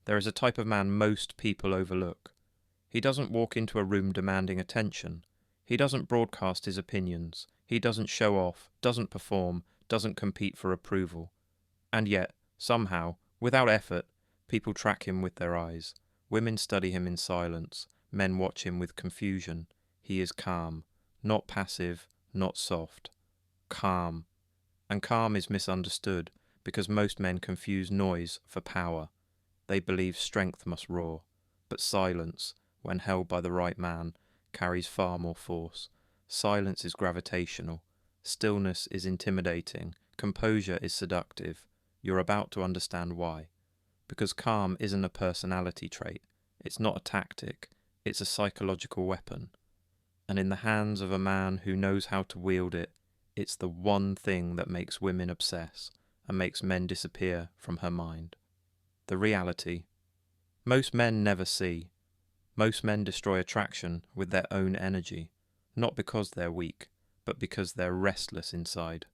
There is a type of man most people overlook. He doesn't walk into a room demanding attention. He doesn't broadcast his opinions. He doesn't show off, doesn't perform, doesn't compete for approval. And yet, somehow, without effort, people track him with their eyes. Women study him in silence. Men watch him with confusion. He is calm, not passive, not soft. Calm. And calm is misunderstood because most men confuse noise for power. They believe strength must roar, but silence, when held by the right man, carries far more force. Silence is gravitational. Stillness is intimidating. Composure is seductive. You're about to understand why. Because calm isn't a personality trait. It's not a tactic. It's a psychological weapon. And in the hands of a man who knows how to wield it, it's the one thing that makes women obsess and makes men disappear from her mind. The reality. Most men never see. Most men destroy attraction with their own energy, not because they're weak, but because they're restless inside.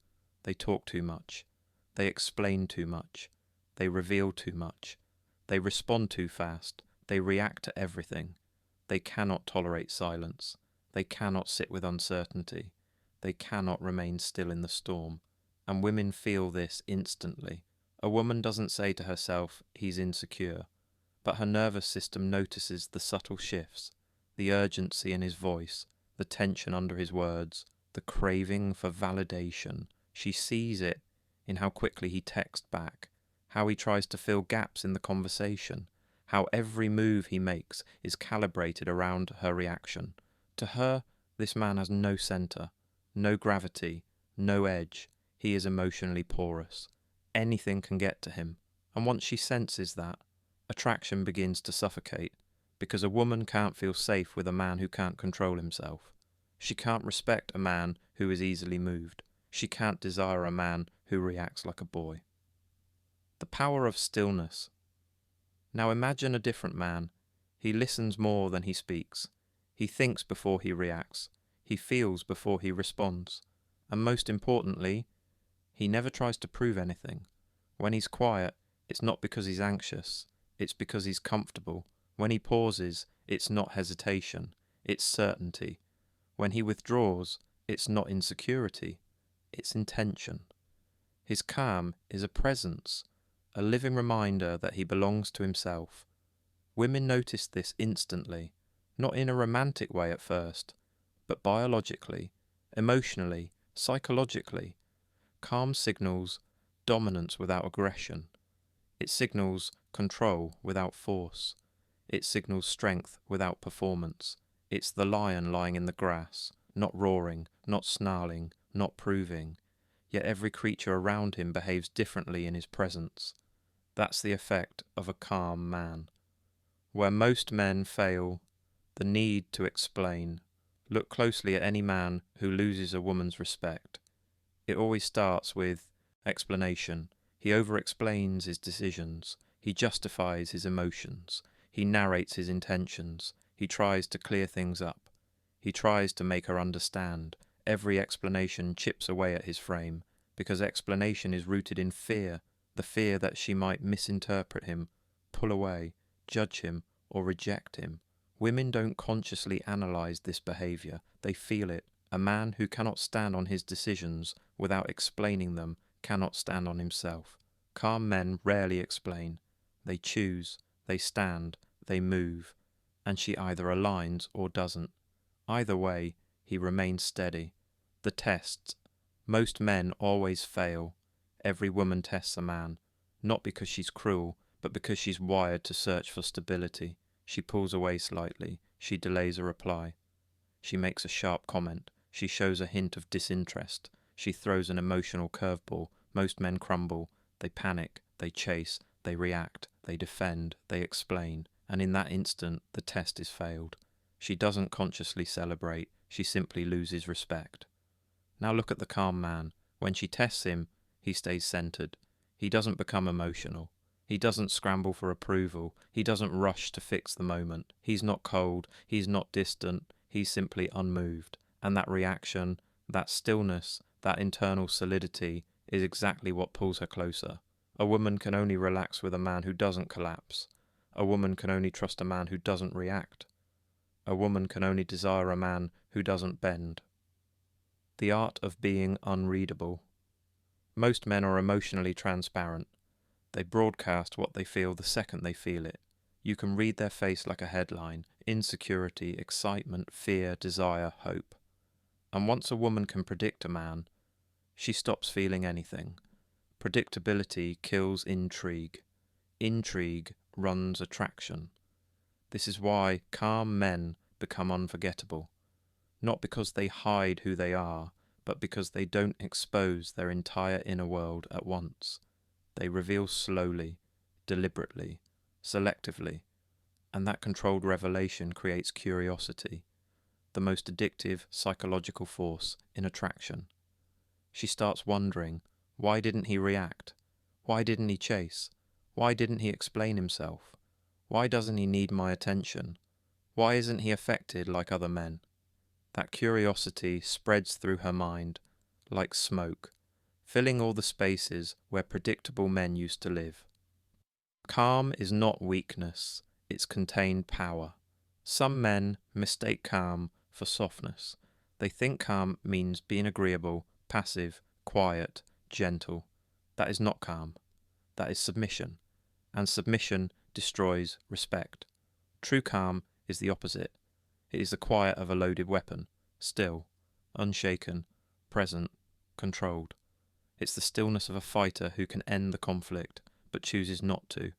They talk too much. They explain too much. They reveal too much. They respond too fast. They react to everything. They cannot tolerate silence. They cannot sit with uncertainty. They cannot remain still in the storm. And women feel this instantly. A woman doesn't say to herself, he's insecure, but her nervous system notices the subtle shifts, the urgency in his voice, the tension under his words, the craving for validation. She sees it in how quickly he texts back, how he tries to fill gaps in the conversation, how every move he makes is calibrated around her reaction. To her, this man has no centre, no gravity, no edge. He is emotionally porous. Anything can get to him, and once she senses that, attraction begins to suffocate, because a woman can't feel safe with a man who can't control himself. She can't respect a man who is easily moved. She can't desire a man who reacts like a boy. The power of stillness. Now imagine a different man. He listens more than he speaks. He thinks before he reacts. He feels before he responds. And most importantly, he never tries to prove anything. When he's quiet, it's not because he's anxious. It's because he's comfortable. When he pauses, it's not hesitation. It's certainty. When he withdraws, it's not insecurity. It's intention. His calm is a presence, a living reminder that he belongs to himself. Women notice this instantly, not in a romantic way at first, but biologically, emotionally, psychologically. Calm signals dominance without aggression. It signals control without force. It signals strength without performance. It's the lion lying in the grass, not roaring, not snarling, not proving. Yet every creature around him behaves differently in his presence. That's the effect of a calm man. Where most men fail, the need to explain. Look closely at any man who loses a woman's respect. It always starts with explanation. He over-explains his decisions. He justifies his emotions. He narrates his intentions. He tries to clear things up. He tries to make her understand. Every explanation chips away at his frame, because explanation is rooted in fear, the fear that she might misinterpret him, pull away, judge him, or reject him. Women don't consciously analyze this behavior. They feel it. A man who cannot stand on his decisions without explaining them cannot stand on himself. Calm men rarely explain. They choose, they stand, they move, and she either aligns or doesn't. Either way, he remains steady. The tests. Most men always fail. Every woman tests a man, not because she's cruel, but because she's wired to search for stability. She pulls away slightly. She delays a reply. She makes a sharp comment. She shows a hint of disinterest. She throws an emotional curveball. Most men crumble. They panic. They chase. They react. They defend. They explain. And in that instant, the test is failed. She doesn't consciously celebrate. She simply loses respect. Now look at the calm man. When she tests him, he stays centered. He doesn't become emotional. He doesn't scramble for approval. He doesn't rush to fix the moment. He's not cold. He's not distant. He's simply unmoved. And that reaction, that stillness, that internal solidity is exactly what pulls her closer. A woman can only relax with a man who doesn't collapse. A woman can only trust a man who doesn't react. A woman can only desire a man who doesn't bend. The art of being unreadable. Most men are emotionally transparent. They broadcast what they feel the second they feel it. You can read their face like a headline: insecurity, excitement, fear, desire, hope. And once a woman can predict a man, she stops feeling anything. Predictability kills intrigue. Intrigue runs attraction. This is why calm men become unforgettable. Not because they hide who they are, but because they don't expose their entire inner world at once. They reveal slowly, deliberately, selectively, and that controlled revelation creates curiosity, the most addictive psychological force in attraction. She starts wondering, why didn't he react? Why didn't he chase? Why didn't he explain himself? Why doesn't he need my attention? Why isn't he affected like other men? That curiosity spreads through her mind like smoke, filling all the spaces where predictable men used to live. Calm is not weakness, it's contained power. Some men mistake calm for softness. They think calm means being agreeable, passive, quiet, gentle. That is not calm. That is submission. And submission destroys respect. True calm is the opposite. It is the quiet of a loaded weapon, still, unshaken, present, controlled. It's the stillness of a fighter who can end the conflict, but chooses not to.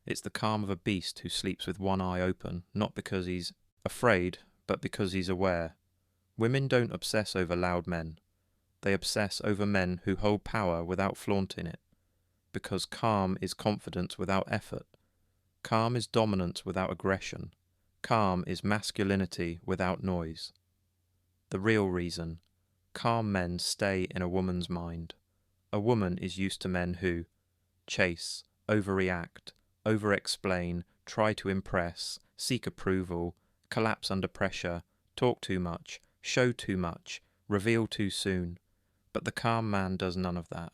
It's the calm of a beast who sleeps with one eye open, not because he's afraid, but because he's aware. Women don't obsess over loud men. They obsess over men who hold power without flaunting it. Because calm is confidence without effort. Calm is dominance without aggression. Calm is masculinity without noise. The real reason: calm men stay in a woman's mind. A woman is used to men who chase, overreact, over-explain, try to impress, seek approval, collapse under pressure, talk too much, show too much, reveal too soon. But the calm man does none of that.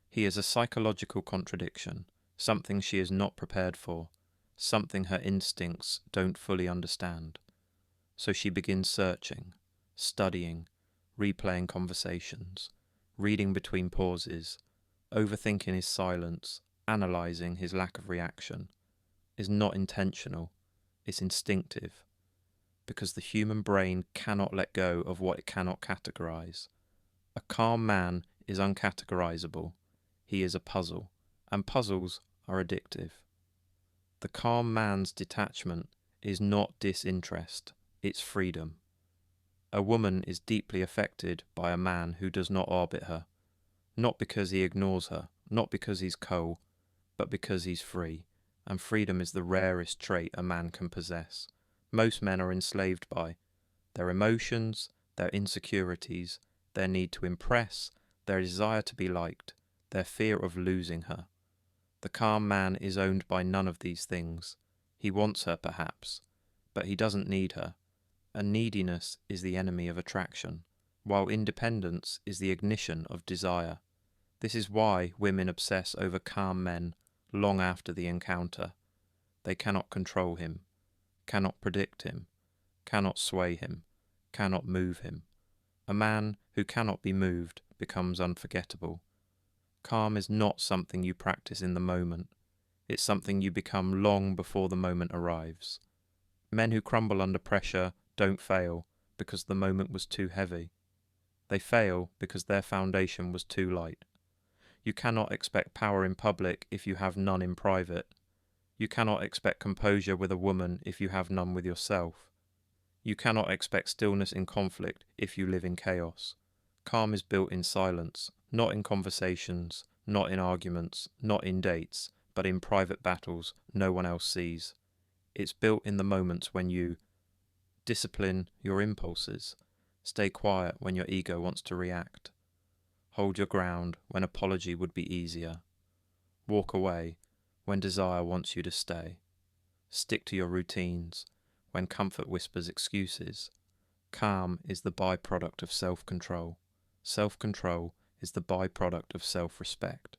He is a psychological contradiction, something she is not prepared for, something her instincts don't fully understand. So she begins searching, studying, replaying conversations, reading between pauses, overthinking his silence, analysing his lack of reaction. Is not intentional, it's instinctive, because the human brain cannot let go of what it cannot categorise. A calm man is uncategorisable. He is a puzzle, and puzzles are addictive. The calm man's detachment is not disinterest, it's freedom. A woman is deeply affected by a man who does not orbit her, not because he ignores her, not because he's cold, but because he's free, and freedom is the rarest trait a man can possess. Most men are enslaved by their emotions, their insecurities, their need to impress, their desire to be liked, their fear of losing her. The calm man is owned by none of these things. He wants her, perhaps, but he doesn't need her. And neediness is the enemy of attraction, while independence is the ignition of desire. This is why women obsess over calm men long after the encounter. They cannot control him, cannot predict him, cannot sway him, cannot move him. A man who cannot be moved becomes unforgettable. Calm is not something you practice in the moment. It's something you become long before the moment arrives. Men who crumble under pressure don't fail because the moment was too heavy. They fail because their foundation was too light. You cannot expect power in public if you have none in private. You cannot expect composure with a woman if you have none with yourself. You cannot expect stillness in conflict if you live in chaos. Calm is built in silence, not in conversations, not in arguments, not in dates, but in private battles no one else sees. It's built in the moments when you discipline your impulses, stay quiet when your ego wants to react, hold your ground when apology would be easier, walk away when desire wants you to stay, stick to your routines when comfort whispers excuses. Calm is the byproduct of self-control. Self-control is the byproduct of self-respect,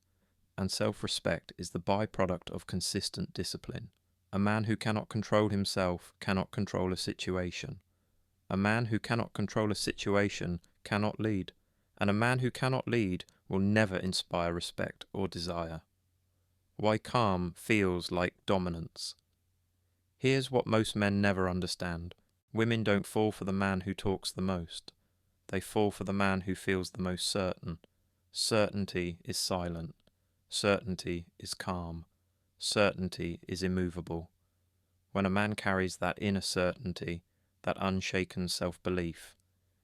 and self-respect is the byproduct of consistent discipline. A man who cannot control himself cannot control a situation. A man who cannot control a situation cannot lead, and a man who cannot lead will never inspire respect or desire. Why calm feels like dominance. Here's what most men never understand. Women don't fall for the man who talks the most. They fall for the man who feels the most certain. Certainty is silent. Certainty is calm. Certainty is immovable. When a man carries that inner certainty, that unshaken self-belief,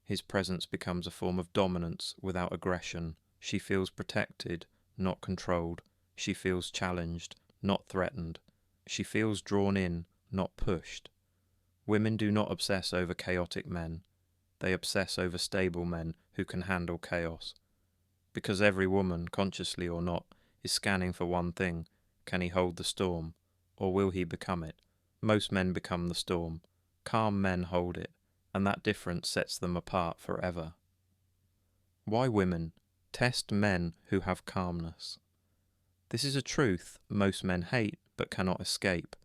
his presence becomes a form of dominance without aggression. She feels protected, not controlled. She feels challenged, not threatened. She feels drawn in, not pushed. Women do not obsess over chaotic men. They obsess over stable men who can handle chaos. Because every woman, consciously or not, is scanning for one thing. Can he hold the storm, or will he become it? Most men become the storm. Calm men hold it, and that difference sets them apart forever. Why women? Test men who have calmness. This is a truth most men hate but cannot escape.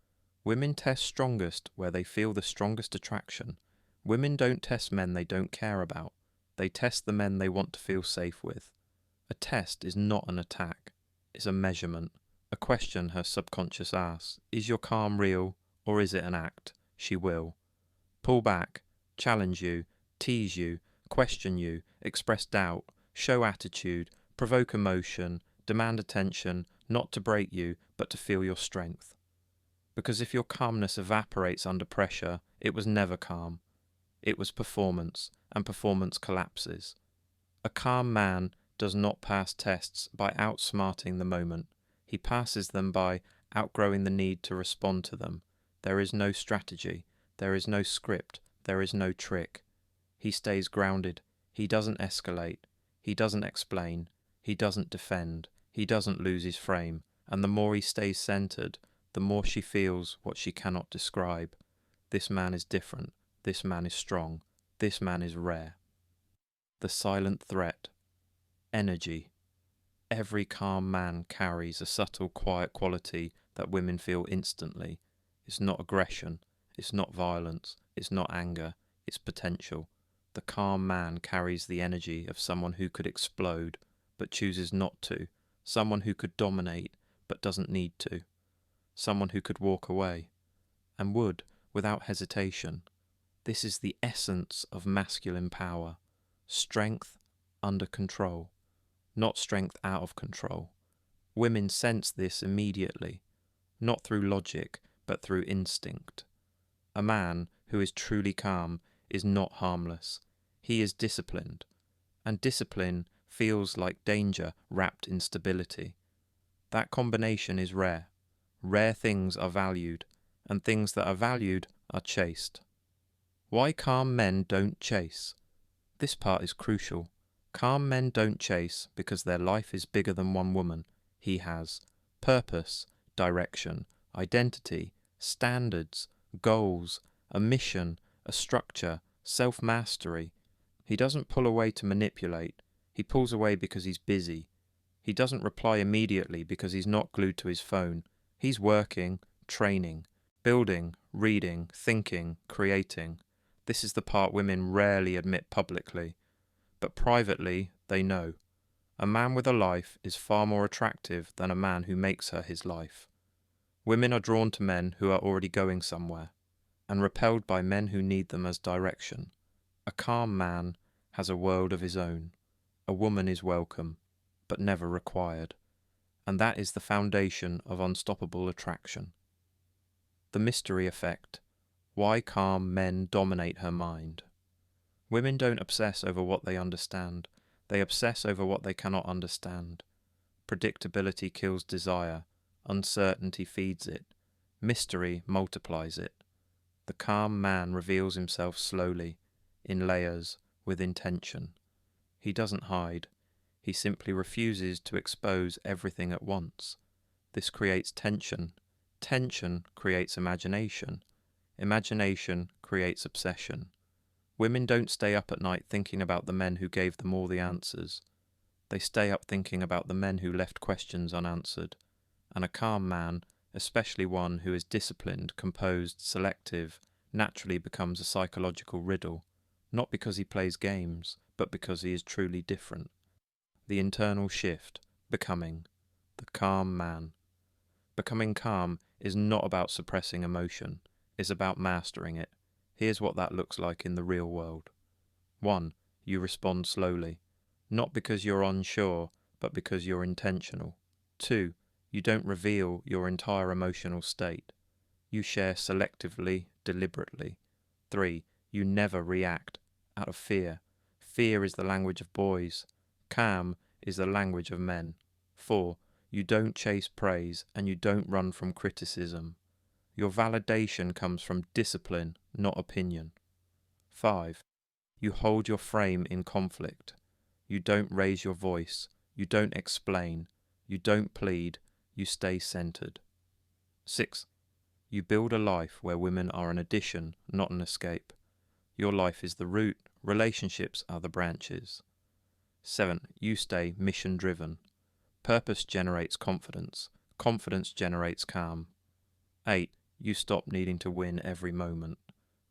Women test strongest where they feel the strongest attraction. Women don't test men they don't care about. They test the men they want to feel safe with. A test is not an attack. It's a measurement. A question her subconscious asks. Is your calm real, or is it an act? She will. Pull back, challenge you, tease you, question you, express doubt, show attitude, provoke emotion, demand attention, not to break you, but to feel your strength. Because if your calmness evaporates under pressure, it was never calm. It was performance, and performance collapses. A calm man does not pass tests by outsmarting the moment. He passes them by outgrowing the need to respond to them. There is no strategy. There is no script. There is no trick. He stays grounded. He doesn't escalate. He doesn't explain. He doesn't defend. He doesn't lose his frame. And the more he stays centered, the more she feels what she cannot describe. This man is different. This man is strong. This man is rare. The silent threat. Energy. Every calm man carries a subtle, quiet quality that women feel instantly. It's not aggression. It's not violence. It's not anger. It's potential. The calm man carries the energy of someone who could explode, but chooses not to. Someone who could dominate, but doesn't need to. Someone who could walk away, and would, without hesitation. This is the essence of masculine power. Strength under control, not strength out of control. Women sense this immediately, not through logic, but through instinct. A man who is truly calm is not harmless. He is disciplined, and discipline feels like danger wrapped in stability. That combination is rare. Rare things are valued, and things that are valued are chased. Why calm men don't chase? This part is crucial. Calm men don't chase because their life is bigger than one woman. He has purpose, direction, identity, standards, goals, a mission, a structure, self-mastery. He doesn't pull away to manipulate. He pulls away because he's busy. He doesn't reply immediately because he's not glued to his phone. He's working, training, building, reading, thinking, creating. This is the part women rarely admit publicly, but privately they know. A man with a life is far more attractive than a man who makes her his life. Women are drawn to men who are already going somewhere, and repelled by men who need them as direction. A calm man has a world of his own. A woman is welcome, but never required, and that is the foundation of unstoppable attraction. The mystery effect. Why calm men dominate her mind. Women don't obsess over what they understand. They obsess over what they cannot understand. Predictability kills desire. Uncertainty feeds it. Mystery multiplies it. The calm man reveals himself slowly, in layers, with intention. He doesn't hide. He simply refuses to expose everything at once. This creates tension. Tension creates imagination. Imagination creates obsession. Women don't stay up at night thinking about the men who gave them all the answers. They stay up thinking about the men who left questions unanswered. And a calm man especially one who is disciplined, composed, selective, naturally becomes a psychological riddle, not because he plays games, but because he is truly different. The internal shift, becoming, the calm man. Becoming calm is not about suppressing emotion, it's about mastering it. Here's what that looks like in the real world. 1. You respond slowly, not because you're unsure, but because you're intentional. 2. You don't reveal your entire emotional state. You share selectively, deliberately. 3. You never react out of fear. Fear is the language of boys. Calm is the language of men. 4. You don't chase praise and you don't run from criticism. Your validation comes from discipline, not opinion. 5. You hold your frame in conflict. You don't raise your voice. You don't explain. You don't plead. You stay centered. 6. You build a life where women are an addition, not an escape. Your life is the root, relationships are the branches. 7. You stay mission-driven. Purpose generates confidence. Confidence generates calm. 8. You stop needing to win every moment.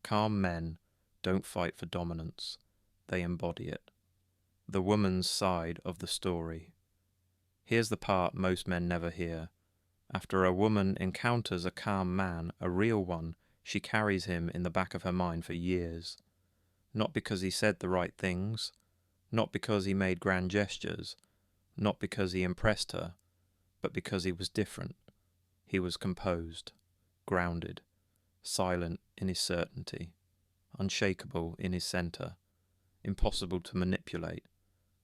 Calm men don't fight for dominance. They embody it. The woman's side of the story. Here's the part most men never hear. After a woman encounters a calm man, a real one, she carries him in the back of her mind for years. Not because he said the right things, not because he made grand gestures, not because he impressed her, but because he was different. He was composed, grounded, silent in his certainty, unshakable in his centre, impossible to manipulate,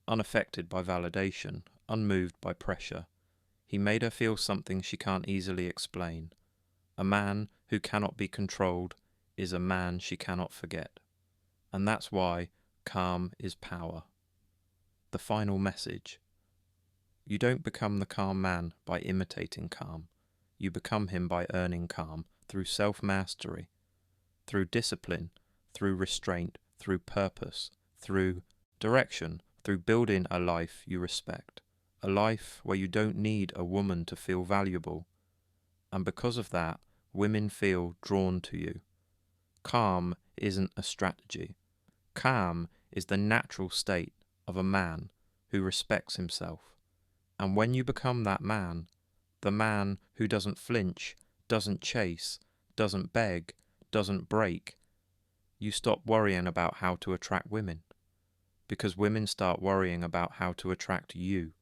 unaffected by validation, unmoved by pressure. He made her feel something she can't easily explain. A man who cannot be controlled is a man she cannot forget. And that's why calm is power. The final message. You don't become the calm man by imitating calm. You become him by earning calm through self-mastery, through discipline, through restraint, through purpose, through direction, through building a life you respect. A life where you don't need a woman to feel valuable. And because of that, women feel drawn to you. Calm isn't a strategy. Calm is the natural state of a man who respects himself. And when you become that man, the man who doesn't flinch, doesn't chase, doesn't beg, doesn't break, you stop worrying about how to attract women. Because women start worrying about how to attract you.